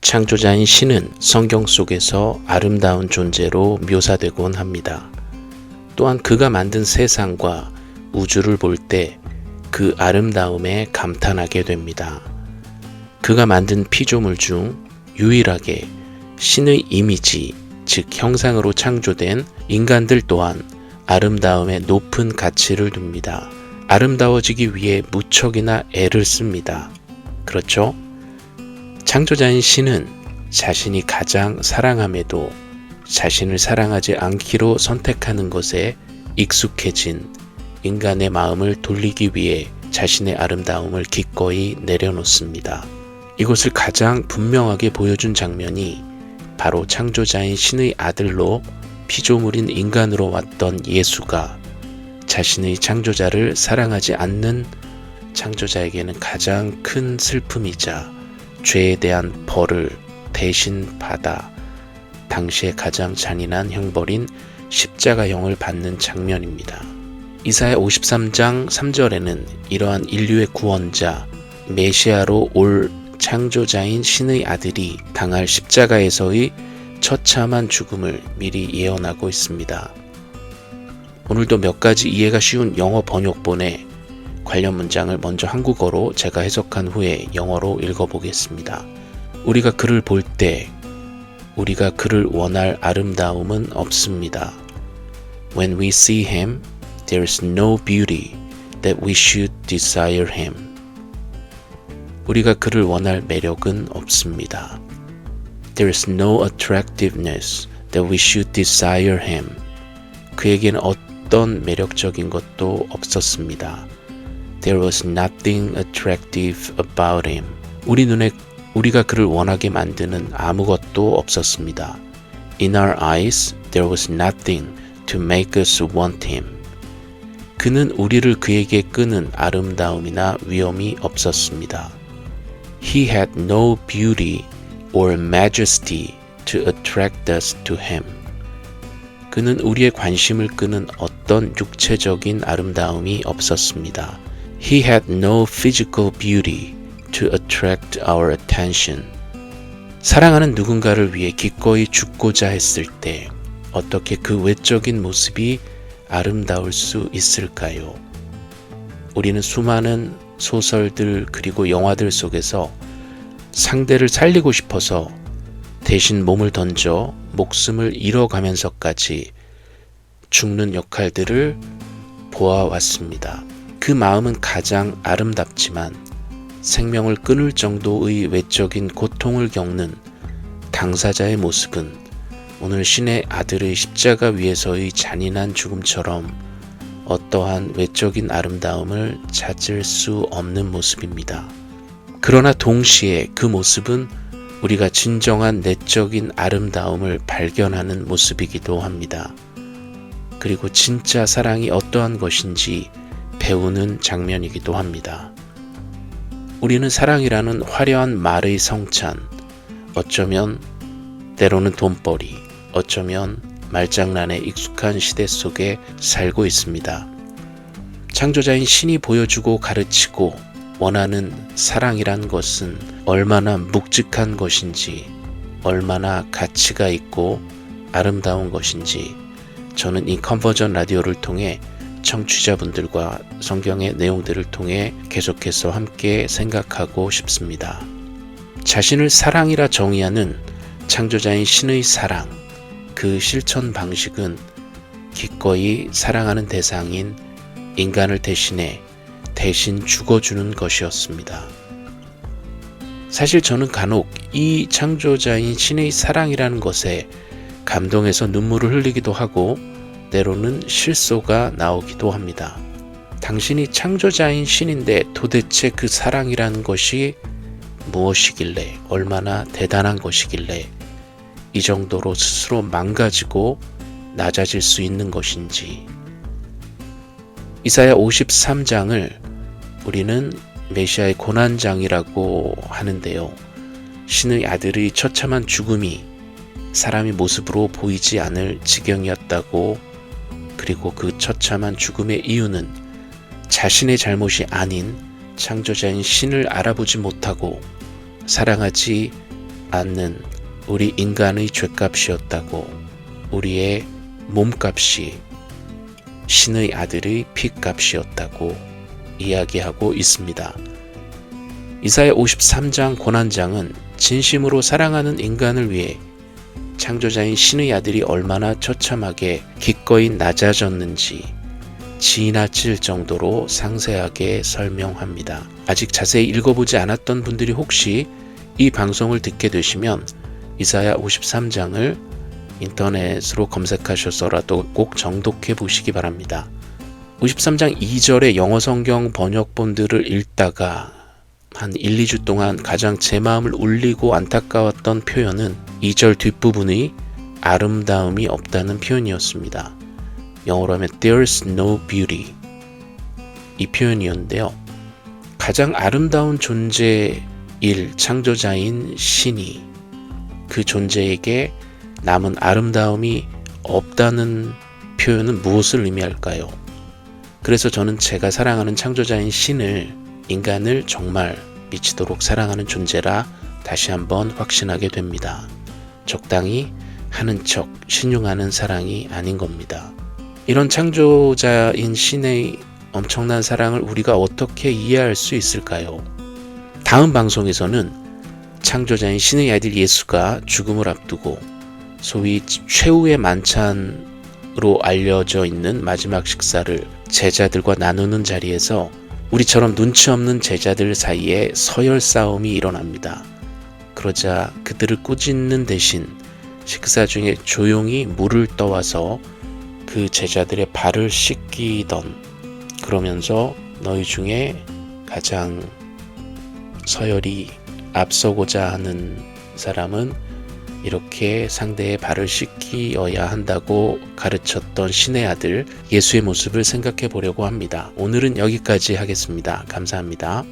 창조자인 신은 성경 속에서 아름다운 존재로 묘사되곤 합니다. 또한 그가 만든 세상과 우주를 볼 때 그 아름다움에 감탄하게 됩니다. 그가 만든 피조물 중 유일하게 신의 이미지, 즉 형상으로 창조된 인간들 또한 아름다움에 높은 가치를 둡니다. 아름다워지기 위해 무척이나 애를 씁니다. 그렇죠? 창조자인 신은 자신이 가장 사랑함에도 자신을 사랑하지 않기로 선택하는 것에 익숙해진 인간의 마음을 돌리기 위해 자신의 아름다움을 기꺼이 내려놓습니다. 이것을 가장 분명하게 보여준 장면이 바로 창조자인 신의 아들로 피조물인 인간으로 왔던 예수가 자신의 창조자를 사랑하지 않는 창조자에게는 가장 큰 슬픔이자 죄에 대한 벌을 대신 받아 당시에 가장 잔인한 형벌인 십자가형을 받는 장면입니다. 이사야 53장 3절에는 이러한 인류의 구원자 메시아로 올 창조자인 신의 아들이 당할 십자가에서의 처참한 죽음을 미리 예언하고 있습니다. 오늘도 몇 가지 이해가 쉬운 영어 번역본에 관련 문장을 먼저 한국어로 제가 해석한 후에 영어로 읽어보겠습니다. 우리가 그를 볼 때 우리가 그를 원할 아름다움은 없습니다. When we see him, there is no beauty that we should desire him. 우리가 그를 원할 매력은 없습니다. There is no attractiveness that we should desire him. 그에게는 어떤 매력적인 것도 없었습니다. There was nothing attractive about him. 우리 눈에 우리가 그를 원하게 만드는 아무것도 없었습니다. In our eyes, there was nothing to make us want him. 그는 우리를 그에게 끄는 아름다움이나 위엄이 없었습니다. He had no beauty or majesty to attract us to him. 그는 우리의 관심을 끄는 어떤 육체적인 아름다움이 없었습니다. He had no physical beauty to attract our attention. 사랑하는 누군가를 위해 기꺼이 죽고자 했을 때 어떻게 그 외적인 모습이 아름다울 수 있을까요? 우리는 수많은 소설들 그리고 영화들 속에서 상대를 살리고 싶어서 대신 몸을 던져 목숨을 잃어가면서까지 죽는 역할들을 보아왔습니다. 그 마음은 가장 아름답지만 생명을 끊을 정도의 외적인 고통을 겪는 당사자의 모습은 오늘 신의 아들의 십자가 위에서의 잔인한 죽음처럼 어떠한 외적인 아름다움을 찾을 수 없는 모습입니다. 그러나 동시에 그 모습은 우리가 진정한 내적인 아름다움을 발견하는 모습이기도 합니다. 그리고 진짜 사랑이 어떠한 것인지 배우는 장면이기도 합니다. 우리는 사랑이라는 화려한 말의 성찬, 어쩌면 때로는 돈벌이, 어쩌면 말장난에 익숙한 시대 속에 살고 있습니다. 창조자인 신이 보여주고 가르치고 원하는 사랑이란 것은 얼마나 묵직한 것인지, 얼마나 가치가 있고 아름다운 것인지 저는 이 컨버전 라디오를 통해 청취자분들과 성경의 내용들을 통해 계속해서 함께 생각하고 싶습니다. 자신을 사랑이라 정의하는 창조자인 신의 사랑, 그 실천 방식은 기꺼이 사랑하는 대상인 인간을 대신 죽어주는 것이었습니다. 사실 저는 간혹 이 창조자인 신의 사랑이라는 것에 감동해서 눈물을 흘리기도 하고 때로는 실소가 나오기도 합니다. 당신이 창조자인 신인데 도대체 그 사랑이라는 것이 무엇이길래, 얼마나 대단한 것이길래 이 정도로 스스로 망가지고 낮아질 수 있는 것인지. 이사야 53장을 우리는 메시아의 고난장이라고 하는데요. 신의 아들의 처참한 죽음이 사람의 모습으로 보이지 않을 지경이었다고, 그리고 그 처참한 죽음의 이유는 자신의 잘못이 아닌 창조자인 신을 알아보지 못하고 사랑하지 않는 우리 인간의 죗값이었다고, 우리의 몸값이 신의 아들의 피값이었다고 이야기하고 있습니다. 이사야 53장 고난장은 진심으로 사랑하는 인간을 위해 창조자인 신의 아들이 얼마나 처참하게 기꺼이 낮아졌는지 지나칠 정도로 상세하게 설명합니다. 아직 자세히 읽어보지 않았던 분들이 혹시 이 방송을 듣게 되시면 이사야 53장을 인터넷으로 검색하셔서라도 꼭 정독해 보시기 바랍니다. 53장 2절의 영어 성경 번역본들을 읽다가 한 1, 2주 동안 가장 제 마음을 울리고 안타까웠던 표현은 2절 뒷부분의 아름다움이 없다는 표현이었습니다. 영어로 하면 There's no beauty, 이 표현이었는데요. 가장 아름다운 존재일 창조자인 신이 그 존재에게 남은 아름다움이 없다는 표현은 무엇을 의미할까요? 그래서 저는 제가 사랑하는 창조자인 신을, 인간을 정말 미치도록 사랑하는 존재라 다시 한번 확신하게 됩니다. 적당히 하는 척 신용하는 사랑이 아닌 겁니다. 이런 창조자인 신의 엄청난 사랑을 우리가 어떻게 이해할 수 있을까요? 다음 방송에서는 창조자인 신의 아들 예수가 죽음을 앞두고 소위 최후의 만찬으로 알려져 있는 마지막 식사를 제자들과 나누는 자리에서 우리처럼 눈치 없는 제자들 사이에 서열 싸움이 일어납니다. 그러자 그들을 꾸짖는 대신 식사 중에 조용히 물을 떠와서 그 제자들의 발을 씻기던, 그러면서 너희 중에 가장 서열이 앞서고자 하는 사람은 이렇게 상대의 발을 씻기어야 한다고 가르쳤던 신의 아들 예수의 모습을 생각해 보려고 합니다. 오늘은 여기까지 하겠습니다. 감사합니다.